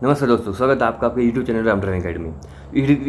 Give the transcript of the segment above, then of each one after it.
नमस्कार दोस्तों, स्वागत है आपका आपके YouTube channel Ram driving academy.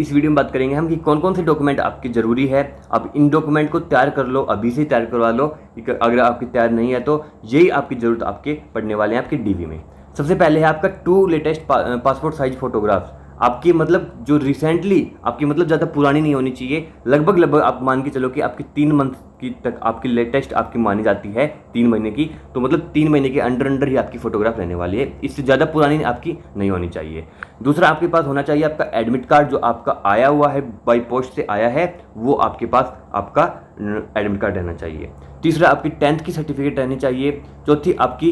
इस वीडियो में बात करेंगे हम कि कौन कौन से डॉक्यूमेंट आपकी ज़रूरी है। आप इन डॉक्यूमेंट को तैयार कर लो, अभी से तैयार करवा लो। अगर आपकी तैयार नहीं है तो यही आपकी ज़रूरत आपके पड़ने वाले हैं आपके डीवी में। सबसे पहले है आपका 2 लेटेस्ट पासपोर्ट साइज फोटोग्राफ्स। आपकी मतलब जो रिसेंटली आपकी मतलब ज़्यादा पुरानी नहीं होनी चाहिए। लगभग आप मान के चलो कि आपकी 3 मंथ की तक आपकी लेटेस्ट आपकी मानी जाती है 3 महीने की। तो मतलब 3 महीने के अंडर ही आपकी फोटोग्राफ रहने वाली है। इससे ज़्यादा पुरानी आपकी नहीं होनी चाहिए। दूसरा आपके पास होना चाहिए आपका एडमिट कार्ड, जो आपका आया हुआ है बाई पोस्ट से आया है, वो आपके पास आपका एडमिट कार्ड रहना चाहिए। तीसरा आपकी 10th की सर्टिफिकेट रहनी चाहिए। चौथी आपकी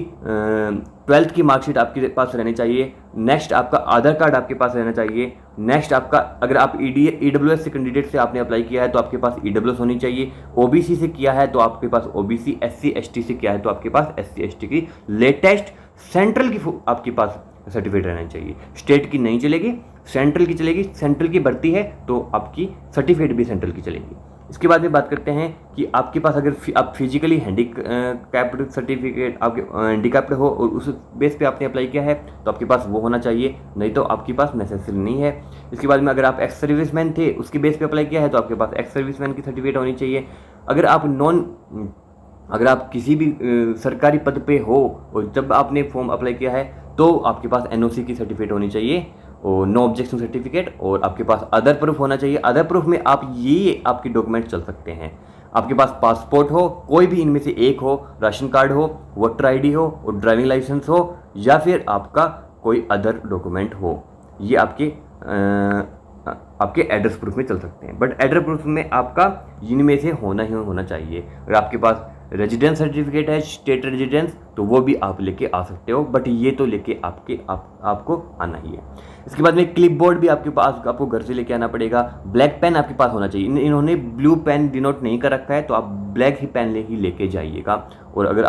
12th की मार्कशीट आपके पास रहनी चाहिए। नेक्स्ट आपका आधार कार्ड आपके पास रहना चाहिए। नेक्स्ट आपका अगर आप EWS से कैंडिडेट से आपने अप्लाई किया है तो आपके पास EWS होनी चाहिए। OBC से किया है तो आपके पास OBC, SC ST से किया है तो आपके पास SC ST की लेटेस्ट सेंट्रल की आपके पास सर्टिफिकेट रहना चाहिए। स्टेट की नहीं चलेगी, सेंट्रल की चलेगी। सेंट्रल की भर्ती है तो आपकी सर्टिफिकेट भी सेंट्रल की चलेगी। इसके बाद में बात करते हैं कि आपके पास अगर आप फिजिकली हैंडीकैप्ड सर्टिफिकेट आपके हैंडीकैप्ड हो और उस बेस पे आपने अप्लाई किया है तो आपके पास वो होना चाहिए, नहीं तो आपके पास नेसेसरी नहीं है। इसके बाद में अगर आप एक्स सर्विसमैन थे, उसके बेस पे अप्लाई किया है तो आपके पास एक्स सर्विसमैन की सर्टिफिकेट होनी चाहिए। अगर आप किसी भी सरकारी पद पे हो और जब आपने फॉर्म अप्लाई किया है तो आपके पास NOC की सर्टिफिकेट होनी चाहिए और नो ऑब्जेक्शन सर्टिफिकेट, और आपके पास अदर प्रूफ होना चाहिए। अदर प्रूफ में आप ये आपके डॉक्यूमेंट चल सकते हैं। आपके पास पासपोर्ट हो, कोई भी इनमें से एक हो, राशन कार्ड हो, वोटर ID हो और ड्राइविंग लाइसेंस हो, या फिर आपका कोई अदर डॉक्यूमेंट हो। ये आपके एड्रेस प्रूफ में चल सकते हैं, बट एड्रेस प्रूफ में आपका इनमें से होना ही होना चाहिए। अगर आपके पास रेजिडेंस सर्टिफिकेट है, स्टेट रेजिडेंस, तो वो भी आप लेके आ सकते हो, बट ये तो लेके आपको आना ही है। इसके बाद में क्लिप बोर्ड भी आपके पास आपको घर से लेके आना पड़ेगा। ब्लैक पेन आपके पास होना चाहिए। इन्होंने ब्लू पेन डिनोट नहीं कर रखा है तो आप ब्लैक ही पेन ही लेके जाइएगा, और अगर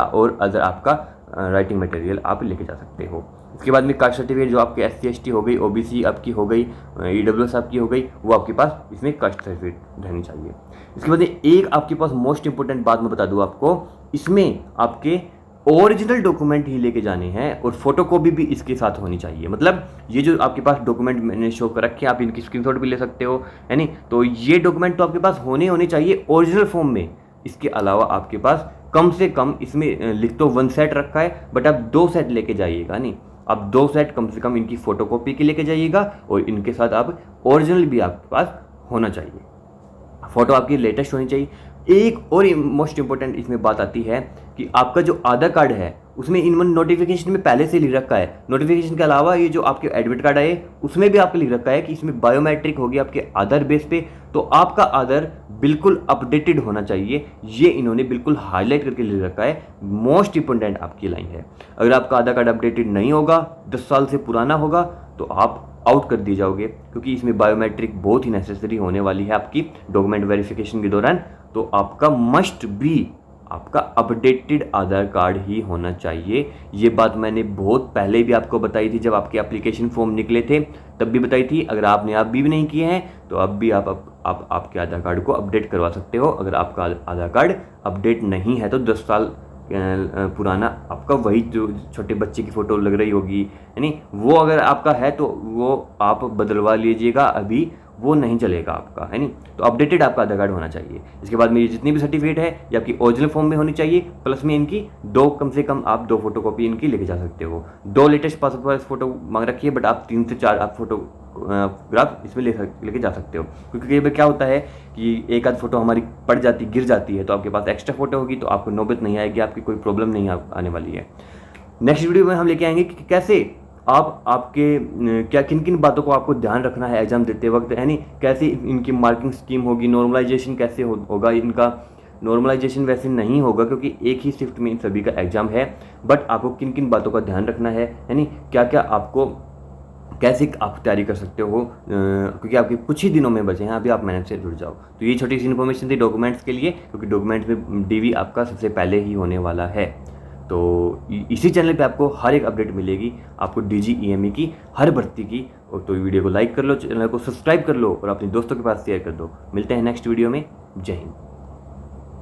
आपका राइटिंग मटेरियल आप लेके जा सकते हो। इसके बाद में कास्ट सर्टिफिकेट जो आपके SC ST हो गई, OBC आपकी हो गई, EWS आपकी हो गई, वो आपके पास इसमें कास्ट सर्टिफिकेट रहनी चाहिए। इसके बाद में एक आपके पास मोस्ट इंपॉर्टेंट बात मैं बता दूं आपको, इसमें आपके ओरिजिनल डॉक्यूमेंट ही लेके जाने हैं और फोटोकॉपी भी इसके साथ होनी चाहिए। मतलब ये जो आपके पास डॉक्यूमेंट मैंने शो कर रखे हैं, आप इनकी स्क्रीनशॉट भी ले सकते हो, है नहीं। तो ये डॉक्यूमेंट तो आपके पास होने चाहिए ओरिजिनल फॉर्म में। इसके अलावा आपके पास कम से कम इसमें लिख तो 1 सेट रखा है, बट आप 2 सेट लेके जाइएगा। नहीं, आप 2 सेट कम से कम इनकी फोटोकॉपी की लेके जाइएगा और इनके साथ आप ओरिजिनल भी आपके पास होना चाहिए। फोटो आपकी लेटेस्ट होनी चाहिए। एक और मोस्ट इंपॉर्टेंट इसमें बात आती है कि आपका जो आधार कार्ड है उसमें इन्होंने नोटिफिकेशन में पहले से लिख रखा है। नोटिफिकेशन के अलावा ये जो आपके एडमिट कार्ड आए उसमें भी आपको लिख रखा है कि इसमें बायोमेट्रिक होगी आपके आधार बेस पे, तो आपका आधार बिल्कुल अपडेटेड होना चाहिए। ये इन्होंने बिल्कुल हाईलाइट करके लिख रखा है। मोस्ट इंपॉर्टेंट आपकी लाइन है। अगर आपका आधार कार्ड अपडेटेड नहीं होगा, 10 साल से पुराना होगा, तो आप आउट कर दिए जाओगे, क्योंकि इसमें बायोमेट्रिक बहुत ही नेसेसरी होने वाली है आपकी डॉक्यूमेंट वेरिफिकेशन के दौरान। तो आपका मस्ट बी आपका अपडेटेड आधार कार्ड ही होना चाहिए। ये बात मैंने बहुत पहले भी आपको बताई थी, जब आपके एप्लीकेशन फॉर्म निकले थे तब भी बताई थी। अगर आपने आप भी नहीं किए हैं तो अब भी आप आपके आधार कार्ड को अपडेट करवा सकते हो। अगर आपका आधार कार्ड अपडेट नहीं है तो 10 साल पुराना आपका वही जो छोटे बच्चे की फ़ोटो लग रही होगी, यानी वो अगर आपका है तो वो आप बदलवा लीजिएगा, अभी वो नहीं चलेगा आपका, है नहीं। तो अपडेटेड आपका आधार कार्ड होना चाहिए। इसके बाद में ये जितनी भी सर्टिफिकेट है ये आपकी ओरिजिनल फॉर्म में होनी चाहिए, प्लस में इनकी कम से कम आप 2 फोटोकॉपी इनकी लेके जा सकते हो। 2 लेटेस्ट पासपोर्ट फोटो मांग रखी है, बट आप 3 से 4 आप फोटोग्राफ इसमें लेके जा सकते हो, क्योंकि कई बार क्या होता है कि एक आध फोटो हमारी पड़ जाती गिर जाती है, तो आपके पास एक्स्ट्रा फोटो होगी तो आपको नौबत नहीं आएगी, आपकी कोई प्रॉब्लम नहीं आने वाली है। नेक्स्ट वीडियो में हम लेके आएंगे कि कैसे किन किन बातों को आपको ध्यान रखना है एग्जाम देते वक्त, यानी कैसे इनकी मार्किंग स्कीम होगी, नॉर्मलाइजेशन कैसे होगा इनका। नॉर्मलाइजेशन वैसे नहीं होगा क्योंकि एक ही शिफ्ट में इन सभी का एग्जाम है, बट आपको किन किन बातों का ध्यान रखना है, यानी क्या क्या आपको कैसे आप तैयारी कर सकते हो, क्योंकि आपके कुछ ही दिनों में बचे हैं, अभी आप मेहनत से जुड़ जाओ। तो ये छोटी सी इन्फॉर्मेशन थी डॉक्यूमेंट्स के लिए, क्योंकि डॉक्यूमेंट्स में DV आपका सबसे पहले ही होने वाला है। तो इसी चैनल पे आपको हर एक अपडेट मिलेगी, आपको DG EME की हर भर्ती की। तो वीडियो को लाइक कर लो, चैनल को सब्सक्राइब कर लो और अपने दोस्तों के पास शेयर कर दो। मिलते हैं नेक्स्ट वीडियो में। जय हिंद।